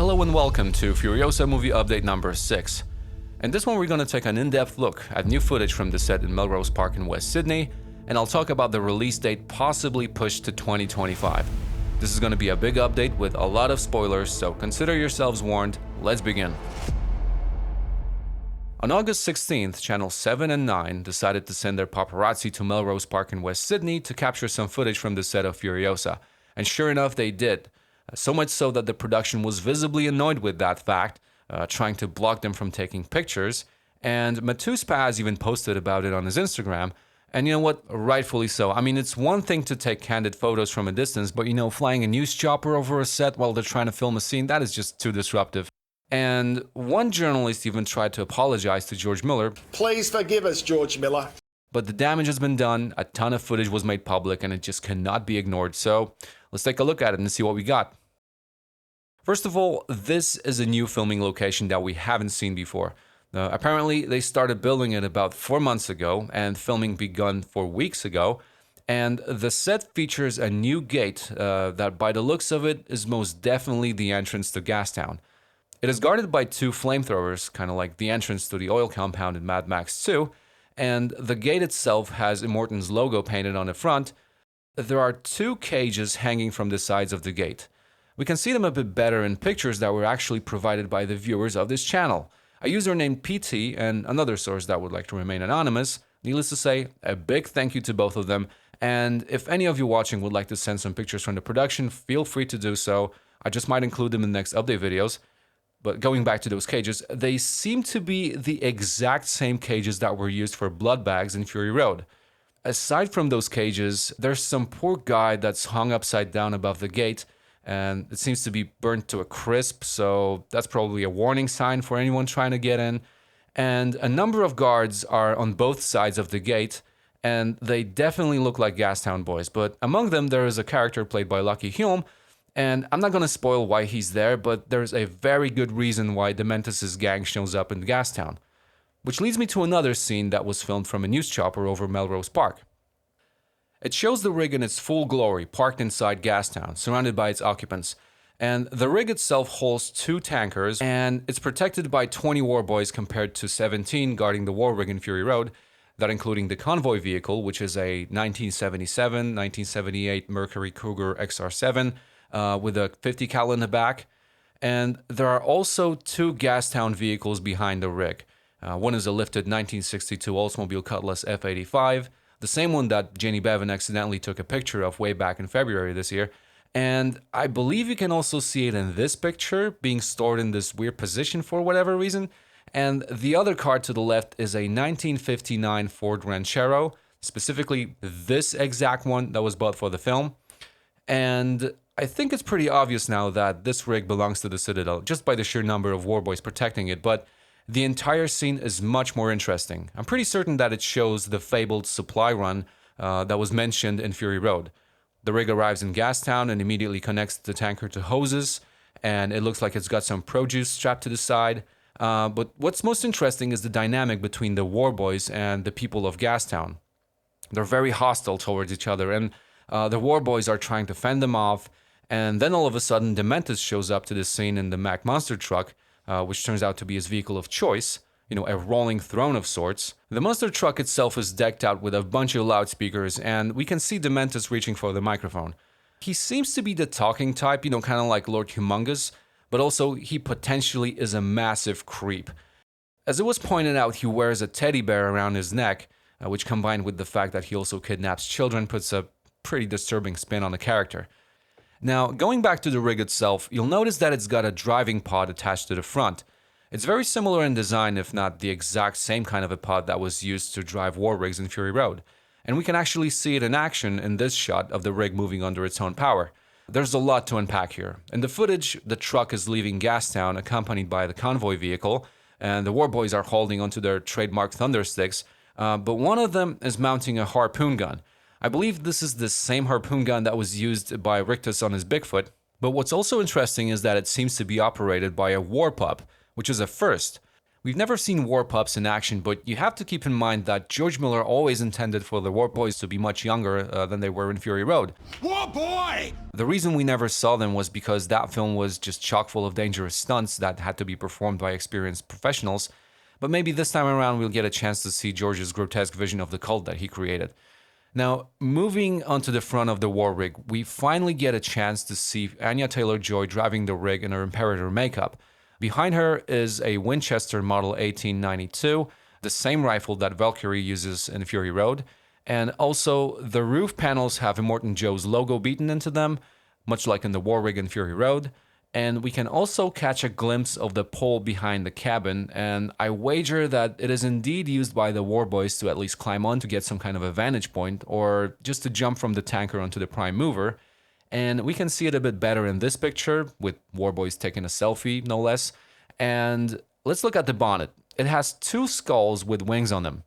Hello and welcome to Furiosa movie update number 6. In this one we're going to take an in-depth look at new footage from the set in Melrose Park in West Sydney, and I'll talk about the release date possibly pushed to 2025. This is going to be a big update with a lot of spoilers, so consider yourselves warned. Let's begin. On August 16th, Channel 7 and 9 decided to send their paparazzi to Melrose Park in West Sydney to capture some footage from the set of Furiosa. And sure enough, they did. So much so that the production was visibly annoyed with that fact, trying to block them from taking pictures. And Matthew Spaz even posted about it on his Instagram. And you know what? Rightfully so. I mean, it's one thing to take candid photos from a distance, but flying a news chopper over a set while they're trying to film a scene, that is just too disruptive. And one journalist even tried to apologize to George Miller. Please forgive us, George Miller. But the damage has been done, a ton of footage was made public, and it just cannot be ignored. So let's take a look at it and see what we got. First of all, this is a new filming location that we haven't seen before. Apparently, they started building it about 4 months ago, and filming begun 4 weeks ago. And the set features a new gate that, by the looks of it, is most definitely the entrance to Gastown. It is guarded by 2 flamethrowers, kind of like the entrance to the oil compound in Mad Max 2, and the gate itself has Immortan's logo painted on the front. There are 2 cages hanging from the sides of the gate. We can see them a bit better in pictures that were actually provided by the viewers of this channel. A user named PT and another source that would like to remain anonymous. Needless to say, a big thank you to both of them, and if any of you watching would like to send some pictures from the production, feel free to do so. I just might include them in the next update videos. But going back to those cages, they seem to be the exact same cages that were used for blood bags in Fury Road. Aside from those cages, there's some poor guy that's hung upside down above the gate, and it seems to be burnt to a crisp, so that's probably a warning sign for anyone trying to get in. And a number of guards are on both sides of the gate, and they definitely look like Gastown boys, but among them there is a character played by Lucky Hulme. And I'm not going to spoil why he's there, but there's a very good reason why Dementus' gang shows up in Gastown. Which leads me to another scene that was filmed from a news chopper over Melrose Park. It shows the rig in its full glory, parked inside Gastown, surrounded by its occupants. And the rig itself holds 2 tankers, and it's protected by 20 warboys compared to 17 guarding the war rig in Fury Road, that including the convoy vehicle, which is a 1977-1978 Mercury Cougar XR7, with a 50 cal in the back. And there are also 2 Gastown vehicles behind the rig. One is a lifted 1962 Oldsmobile Cutlass F85, the same one that Jenny Bevan accidentally took a picture of way back in February this year. And I believe you can also see it in this picture, being stored in this weird position for whatever reason. And the other car to the left is a 1959 Ford Ranchero, specifically this exact one that was bought for the film. And I think it's pretty obvious now that this rig belongs to the Citadel, just by the sheer number of warboys protecting it, but the entire scene is much more interesting. I'm pretty certain that it shows the fabled supply run that was mentioned in Fury Road. The rig arrives in Gastown and immediately connects the tanker to hoses, and it looks like it's got some produce strapped to the side. But what's most interesting is the dynamic between the warboys and the people of Gastown. They're very hostile towards each other, and the warboys are trying to fend them off. And then all of a sudden, Dementus shows up to the scene in the Mack monster truck, which turns out to be his vehicle of choice, a rolling throne of sorts. The monster truck itself is decked out with a bunch of loudspeakers, and we can see Dementus reaching for the microphone. He seems to be the talking type, kind of like Lord Humongous, but also he potentially is a massive creep. As it was pointed out, he wears a teddy bear around his neck, which combined with the fact that he also kidnaps children puts a pretty disturbing spin on the character. Now, going back to the rig itself, you'll notice that it's got a driving pod attached to the front. It's very similar in design, if not the exact same kind of a pod that was used to drive war rigs in Fury Road. And we can actually see it in action in this shot of the rig moving under its own power. There's a lot to unpack here. In the footage, the truck is leaving Gastown accompanied by the convoy vehicle, and the warboys are holding onto their trademark thundersticks, but one of them is mounting a harpoon gun. I believe this is the same harpoon gun that was used by Rictus on his Bigfoot, but what's also interesting is that it seems to be operated by a war pup, which is a first. We've never seen War Pups in action, but you have to keep in mind that George Miller always intended for the War Boys to be much younger than they were in Fury Road. War Boy! The reason we never saw them was because that film was just chock full of dangerous stunts that had to be performed by experienced professionals, but maybe this time around we'll get a chance to see George's grotesque vision of the cult that he created. Now, moving onto the front of the war rig, we finally get a chance to see Anya Taylor-Joy driving the rig in her Imperator makeup. Behind her is a Winchester Model 1892, the same rifle that Valkyrie uses in Fury Road, and also the roof panels have Immortan Joe's logo beaten into them, much like in the war rig in Fury Road, and we can also catch a glimpse of the pole behind the cabin, and I wager that it is indeed used by the war boys to at least climb on to get some kind of a vantage point, or just to jump from the tanker onto the prime mover. And we can see it a bit better in this picture, with war boys taking a selfie, no less. And let's look at the bonnet. It has two skulls with wings on them.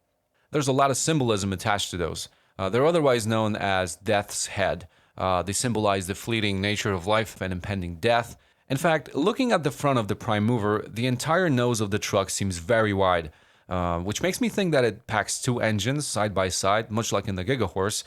There's a lot of symbolism attached to those. They're otherwise known as Death's Head. They symbolize the fleeting nature of life and impending death. In fact, looking at the front of the prime mover, the entire nose of the truck seems very wide, which makes me think that it packs two engines side by side, much like in the Gigahorse.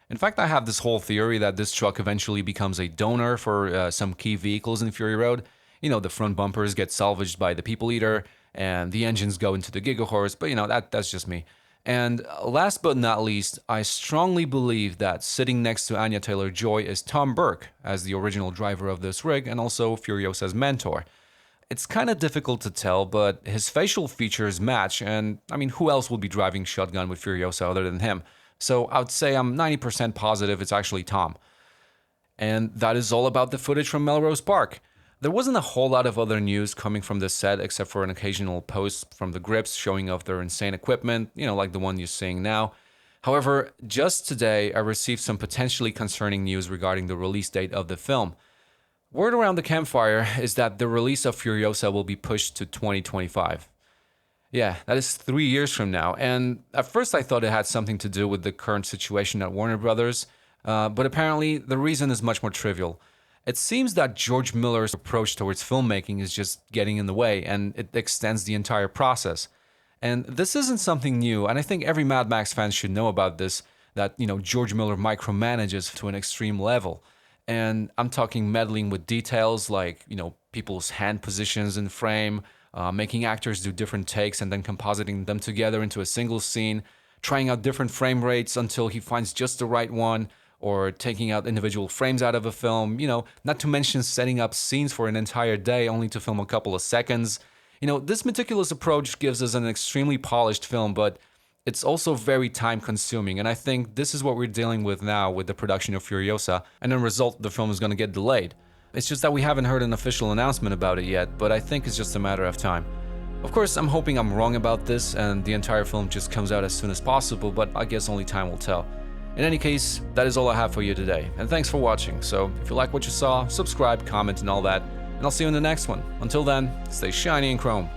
In fact, I have this whole theory that this truck eventually becomes a donor for some key vehicles in Fury Road. You know, the front bumpers get salvaged by the People Eater, and the engines go into the Gigahorse, but you know, that's just me. And last but not least, I strongly believe that sitting next to Anya Taylor-Joy is Tom Burke, as the original driver of this rig, and also Furiosa's mentor. It's kind of difficult to tell, but his facial features match, and I mean, who else would be driving shotgun with Furiosa other than him? So I would say I'm 90% positive it's actually Tom. And that is all about the footage from Melrose Park. There wasn't a whole lot of other news coming from the set except for an occasional post from the Grips showing off their insane equipment, you know, like the one you're seeing now. However, just today I received some potentially concerning news regarding the release date of the film. Word around the campfire is that the release of Furiosa will be pushed to 2025. Yeah, that is 3 years from now, and at first I thought it had something to do with the current situation at Warner Brothers, but apparently the reason is much more trivial. It seems that George Miller's approach towards filmmaking is just getting in the way, and it extends the entire process. And this isn't something new, and I think every Mad Max fan should know about this, that, you know, George Miller micromanages to an extreme level. And I'm talking meddling with details like, you know, people's hand positions in frame, making actors do different takes and then compositing them together into a single scene, trying out different frame rates until he finds just the right one, or taking out individual frames out of a film, you know, not to mention setting up scenes for an entire day only to film a couple of seconds. You know, this meticulous approach gives us an extremely polished film, but it's also very time-consuming, and I think this is what we're dealing with now with the production of Furiosa, and as a result, the film is going to get delayed. It's just that we haven't heard an official announcement about it yet, but I think it's just a matter of time. Of course, I'm hoping I'm wrong about this and the entire film just comes out as soon as possible, but I guess only time will tell. In any case, that is all I have for you today, and thanks for watching. So if you like what you saw, subscribe, comment, and all that, and I'll see you in the next one. Until then, stay shiny and chrome.